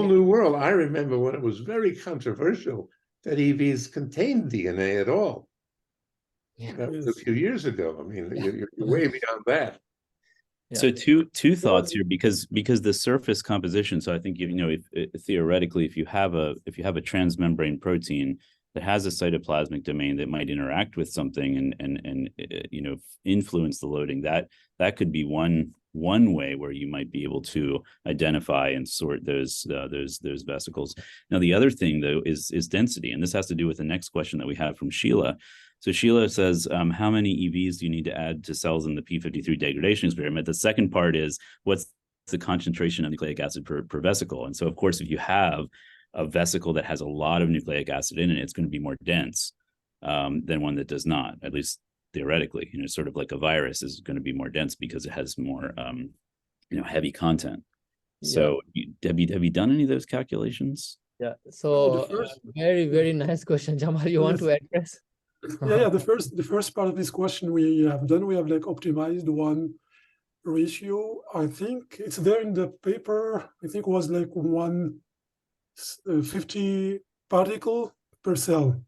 new world. I remember when it was very controversial that EVs contained DNA at all. Yeah. That was a few years ago. I mean, you're way beyond that. Yeah. So two thoughts here, because the surface composition. So I think if theoretically, if you have a transmembrane protein that has a cytoplasmic domain that might interact with something and influence the loading, that could be one way where you might be able to identify and sort those vesicles. Now, the other thing though is density, and this has to do with the next question that we have from Sheila. So Sheila says, how many EVs do you need to add to cells in the P53 degradation experiment? The second part is, what's the concentration of nucleic acid per vesicle? And so, of course, if you have a vesicle that has a lot of nucleic acid in it, it's going to be more dense than one that does not, at least theoretically. Sort of like a virus is going to be more dense because it has more, heavy content. Yeah. So have you done any of those calculations? Yeah. So very, very nice question, Jamal. You want to address? Yeah. The first part of this question we have done, we have like optimized one ratio. I think it's there in the paper. I think it was like 150 particle per cell.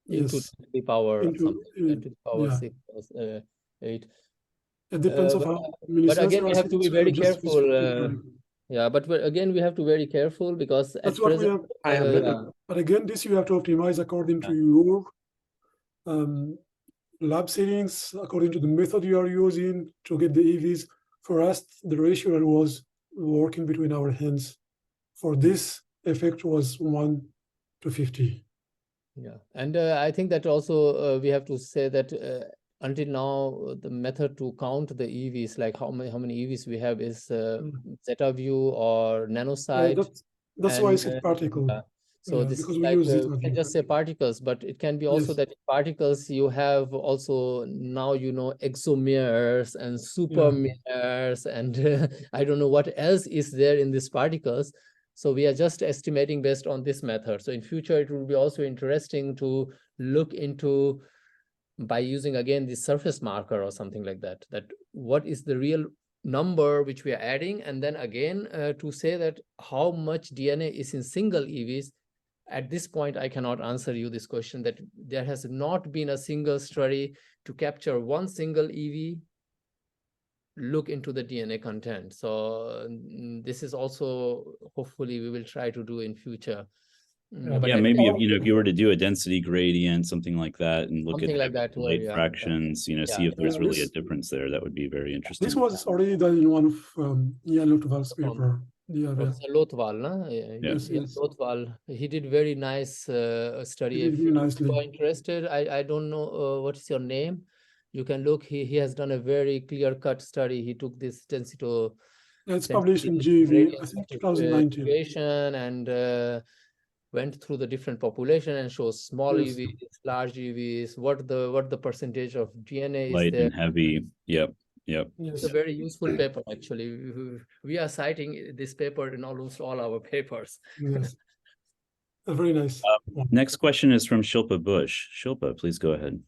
Into the power 10 to the power 6 or 8. It depends on how many but again, we have to be very careful. Yeah, but again, we have to be very careful because That's at what we present, have. But again, this you have to optimize according to your lab settings, according to the method you are using to get the EVs. For us, the ratio was working between our hands. For this effect was 1 to 50. Yeah, and I think that also we have to say that until now the method to count the EVs, like how many EVs we have, is zeta view or nanosite. That's why I said particle. So this because is we like use we can just say particles, but it can be also that in particles you have also now exomeres and supermeres and I don't know what else is there in these particles. So we are just estimating based on this method. So in future, it will be also interesting to look into, by using again the surface marker or something like that, that what is the real number which we are adding, and then again to say that how much DNA is in single EVs. At this point, I cannot answer you this question, that there has not been a single study to capture one single EV, look into the DNA content. So this is also hopefully we will try to do in future. But maybe if you were to do a density gradient, something like that, and look at like that, light fractions, see if there's really a difference there, that would be very interesting. This was already done in one of Jan Witwer's paper. Professor Lothwal, Yes. Lothwal, he did very nice study. He did very nicely. If you are interested, I don't know what is your name. You can look. He has done a very clear-cut study. He took this density. It's published in GV, I think 2019. And went through the different population and shows small EVs, large EVs, what the percentage of DNA light is there. And heavy. Yep. It's a very useful paper, actually. We are citing this paper in almost all our papers. Yes. Very nice. Next question is from Shilpa Bush. Shilpa, please go ahead.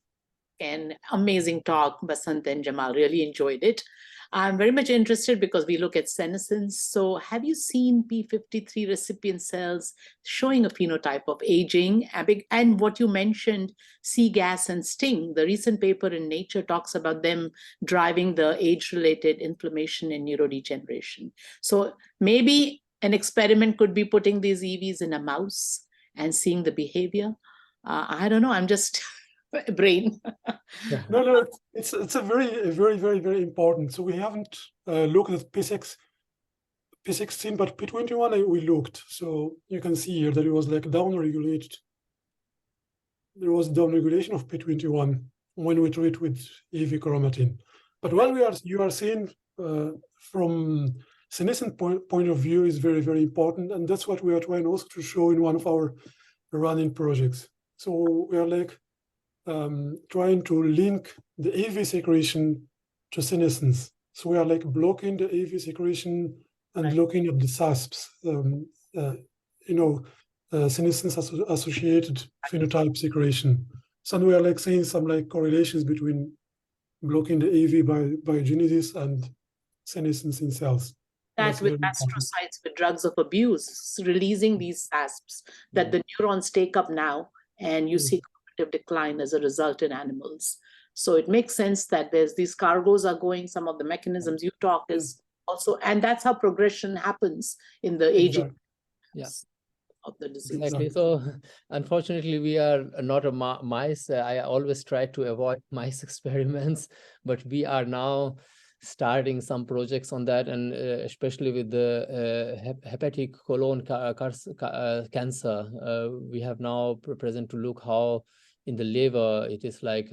An amazing talk, Basant and Jamal. Really enjoyed it. I'm very much interested because we look at senescence. So have you seen P53 recipient cells showing a phenotype of aging? And what you mentioned, C-gas and STING, the recent paper in Nature talks about them driving the age-related inflammation and neurodegeneration. So maybe an experiment could be putting these EVs in a mouse and seeing the behavior. I don't know, I'm just... brain. No, it's a very important. So we haven't looked at P16, but P21 we looked. So you can see here that it was like down-regulated. There was down-regulation of P21 when we treat with EV chromatin. But what you are seeing from senescent point of view is very important, and that's what we are trying also to show in one of our running projects. So we are like trying to link the AV secretion to senescence. So we are like blocking the AV secretion and looking at the SASPs, senescence associated phenotype secretion. So we are like seeing some like correlations between blocking the AV biogenesis and senescence in cells. That with astrocytes, with drugs of abuse, releasing these SASPs that the neurons take up now, and you see decline as a result in animals. So it makes sense that there's these cargoes are going, some of the mechanisms you talk is also, and that's how progression happens in the aging of the disease. Exactly. So unfortunately, we are not a mice. I always try to avoid mice experiments, but we are now starting some projects on that, and especially with the hepatic colon cancer. We have now present to look how in the liver it is like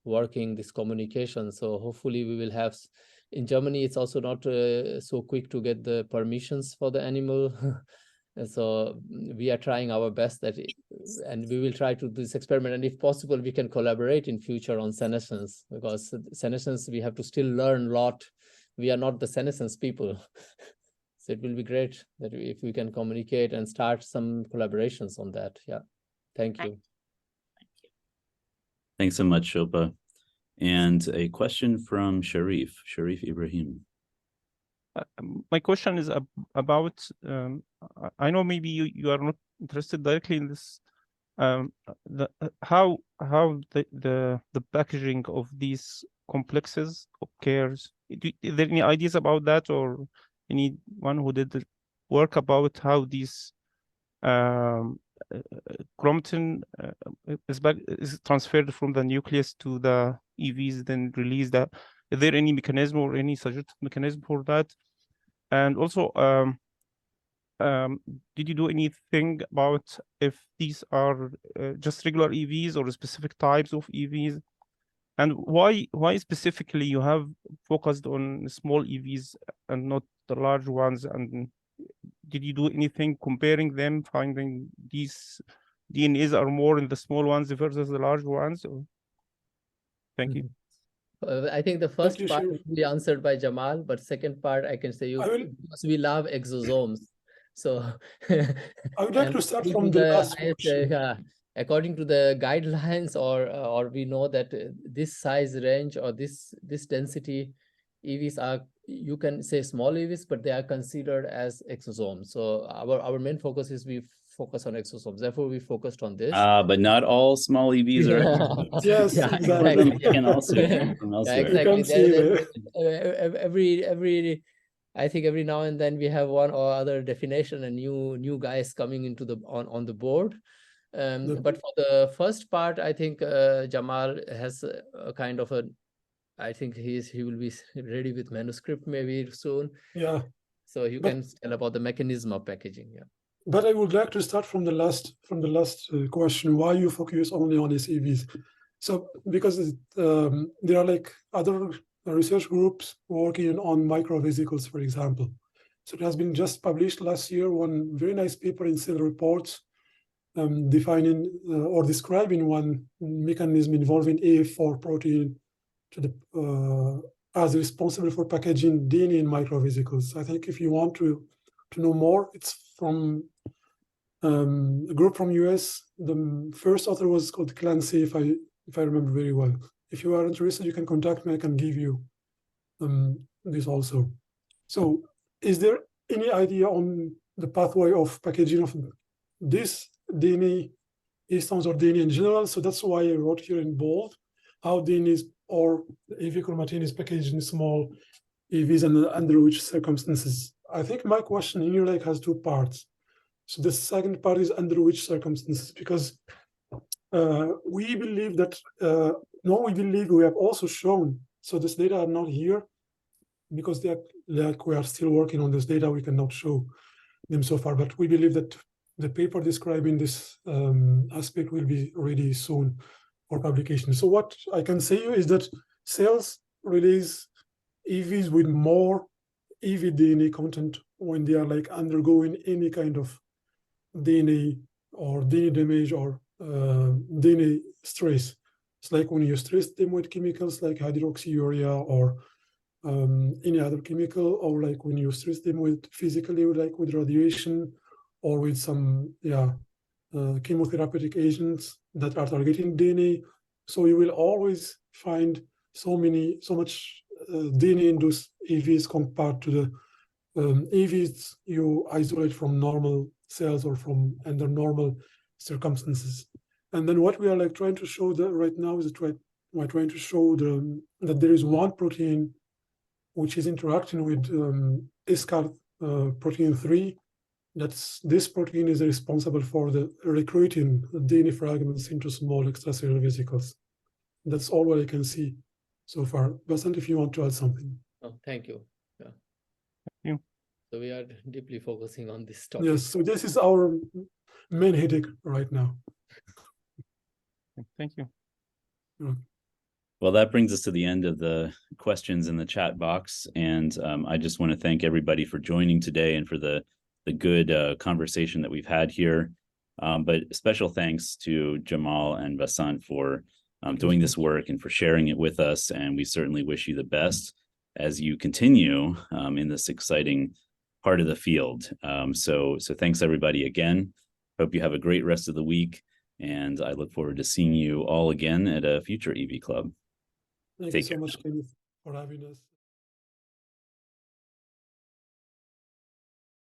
working this communication. So hopefully we will have, in Germany it's also not so quick to get the permissions for the animal. So we are trying our best and we will try to do this experiment, and if possible we can collaborate in future on senescence, because senescence we have to still learn a lot. We are not the senescence people. So it will be great that if we can communicate and start some collaborations on that. Thank you. Thanks so much, Shilpa. And a question from Sharif Ibrahim. My question is about, I know maybe you are not interested directly in this, how the packaging of these complexes occurs. Is there any ideas about that, or anyone who did the work about how these chromatin is transferred from the nucleus to the EVs, then released? Is there any mechanism or any suggested mechanism for that? And also, did you do anything about if these are just regular EVs or specific types of EVs? And why specifically you have focused on small EVs and not the large ones? And did you do anything comparing them, finding these DNAs are more in the small ones versus the large ones? Thank you. I think the first you, part Shiv. will be answered by Jamal, but second part I can say because we love exosomes. So I would like to start from according the to last question. according to the guidelines, or we know that this size range or this density EVs are, you can say small EVs, but they are considered as exosomes. So our main focus is we focus on exosomes. Therefore, we focused on this. But not all small EVs are exosomes. Yes, Yeah, exactly. Some of them can also come from elsewhere. Yeah, exactly. You can see Every I think every now and then we have one or other definition and new guys coming into the on the board. But for the first part, I think Jamal has a kind of a, I think he will be ready with manuscript maybe soon. Yeah. So you can tell about the mechanism of packaging. Yeah. But I would like to start from the last question, why you focus only on SEVs. So because there are like other research groups working on microvesicles, for example. So it has been just published last year, one very nice paper in Cell Reports, defining or describing one mechanism involving AF4 protein to the as responsible for packaging DNA in microvesicles. I think if you want to know more, it's from a group from US. The first author was called Clancy, if I remember very well. If you are interested, you can contact me. I can give you this also. So is there any idea on the pathway of packaging of this DNA, histones or DNA in general? So that's why I wrote here in bold how DNA is, or AV chromatin is packaged in small EVs and under which circumstances. I think my question here like has two parts. So the second part is under which circumstances, because we believe that, we have also shown, so this data are not here because they are, like we are still working on this data, we cannot show them so far, but we believe that the paper describing this aspect will be ready soon for publication. So what I can say is that cells release EVs with more EV DNA content when they are like undergoing any kind of DNA or DNA damage or DNA stress. It's like when you stress them with chemicals like hydroxyurea or any other chemical, or like when you stress them with physically, like with radiation or with some chemotherapeutic agents that are targeting DNA. So you will always find so much DNA in those EVs compared to the EVs you isolate from normal cells or from under normal circumstances. And then what we are like trying to show that right now is that we're trying to show that there is one protein which is interacting with ISCAR protein 3. This protein is responsible for the recruiting DNA fragments into small extracellular vesicles. That's all what I can see so far. Basant, if you want to add something. Oh, thank you. Yeah. Thank you. So we are deeply focusing on this topic. Yes, so this is our main headache right now. Thank you. Well, that brings us to the end of the questions in the chat box. And I just want to thank everybody for joining today and for the good conversation that we've had here. But special thanks to Jamal and Basant for doing this work and for sharing it with us. And we certainly wish you the best as you continue in this exciting part of the field. So thanks everybody again. Hope you have a great rest of the week. And I look forward to seeing you all again at a future EV Club. Thank Take you so care. much, Kenneth, for having us.